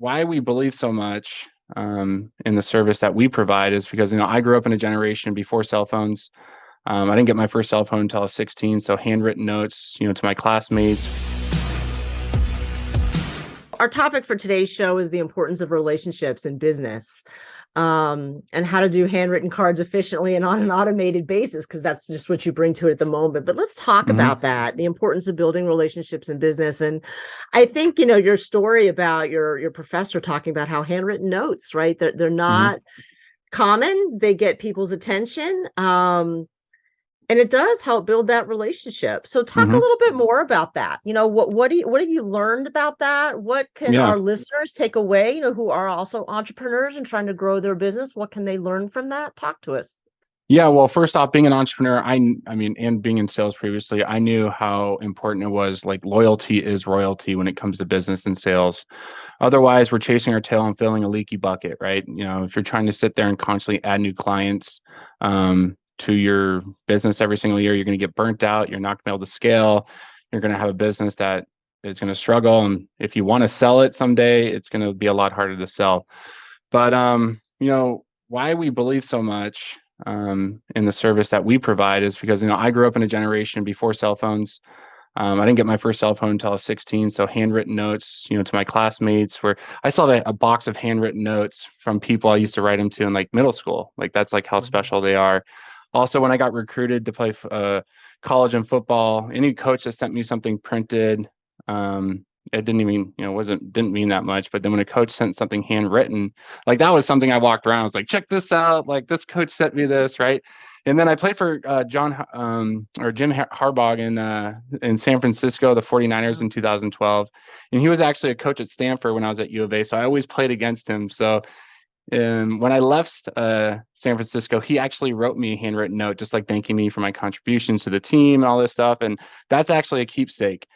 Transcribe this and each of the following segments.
why we believe so much in the service that we provide is because, I grew up in a generation before cell phones. I didn't get my first cell phone until I was 16. So handwritten notes, to my classmates. Our topic for today's show is the importance of relationships in business, and how to do handwritten cards efficiently and on an automated basis, because that's just what you bring to it at the moment. But let's talk about that, the importance of building relationships in business. And I think, your story about your professor talking about how handwritten notes, right? They're not common. They get people's attention. And it does help build that relationship. So talk a little bit more about that. What have you learned about that? What can Yeah. our listeners take away, who are also entrepreneurs and trying to grow their business? What can they learn from that? Talk to us. Yeah, well, first off, being an entrepreneur, and being in sales previously, I knew how important it was. Like, loyalty is royalty when it comes to business and sales. Otherwise, we're chasing our tail and filling a leaky bucket, right? If you're trying to sit there and constantly add new clients to your business every single year, you're going to get burnt out. You're not going to be able to scale. You're going to have a business that is going to struggle. And if you want to sell it someday, it's going to be a lot harder to sell. But, why we believe so much in the service that we provide is because, I grew up in a generation before cell phones. I didn't get my first cell phone until I was 16. So handwritten notes, to my classmates, where I saw a box of handwritten notes from people I used to write them to in like middle school. Like, that's like how special they are. Also, when I got recruited to play college and football, any coach that sent me something printed, it didn't even, didn't mean that much. But then when a coach sent something handwritten, like, that was something I walked around. I was like, check this out. Like, this coach sent me this, right? And then I played for Jim Harbaugh in San Francisco, the 49ers in 2012. And he was actually a coach at Stanford when I was at U of A. So I always played against him. So when I left San Francisco, he actually wrote me a handwritten note, just like thanking me for my contributions to the team and all this stuff. And that's actually a keepsake.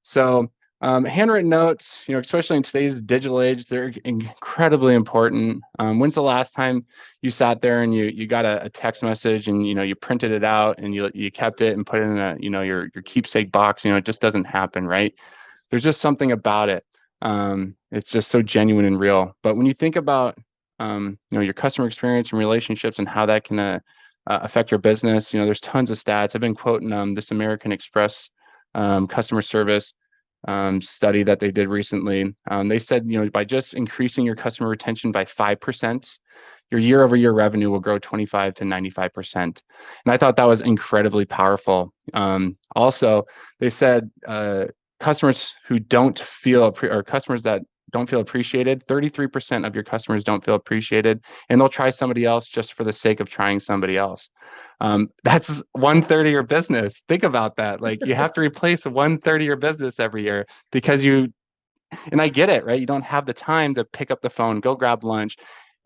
So handwritten notes, especially in today's digital age, they're incredibly important. When's the last time you sat there and you got a text message and you printed it out and you kept it and put it in your keepsake box? It just doesn't happen, right? There's just something about it. It's just so genuine and real. But when you think about your customer experience and relationships and how that can affect your business, there's tons of stats. I've been quoting this American Express customer service study that they did recently. They said, by just increasing your customer retention by 5%, your year-over-year revenue will grow 25 to 95%. And I thought that was incredibly powerful. Also, they said customers who don't feel, or customers that don't feel appreciated, 33% of your customers don't feel appreciated, and they'll try somebody else just for the sake of trying somebody else. That's 1/3 of your business. Think about that. Like, you have to replace 1/3 of your business every year because and I get it, right? You don't have the time to pick up the phone, go grab lunch,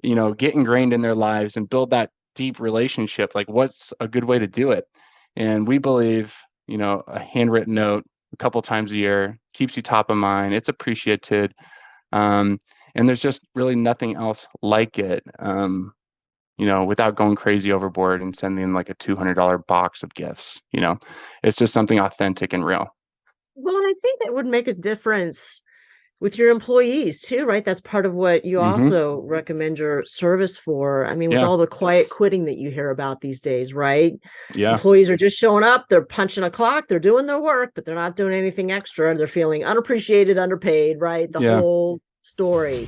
get ingrained in their lives and build that deep relationship. Like, what's a good way to do it? And we believe, a handwritten note a couple times a year keeps you top of mind. It's appreciated. And there's just really nothing else like it, without going crazy overboard and sending like a $200 box of gifts. It's just something authentic and real. Well, and I think that would make a difference with your employees too, right? That's part of what you also recommend your service for. I mean, with Yeah. all the quiet quitting that you hear about these days, right? Yeah. Employees are just showing up, they're punching a clock, they're doing their work, but they're not doing anything extra. They're feeling unappreciated, underpaid, right? The Yeah. whole story.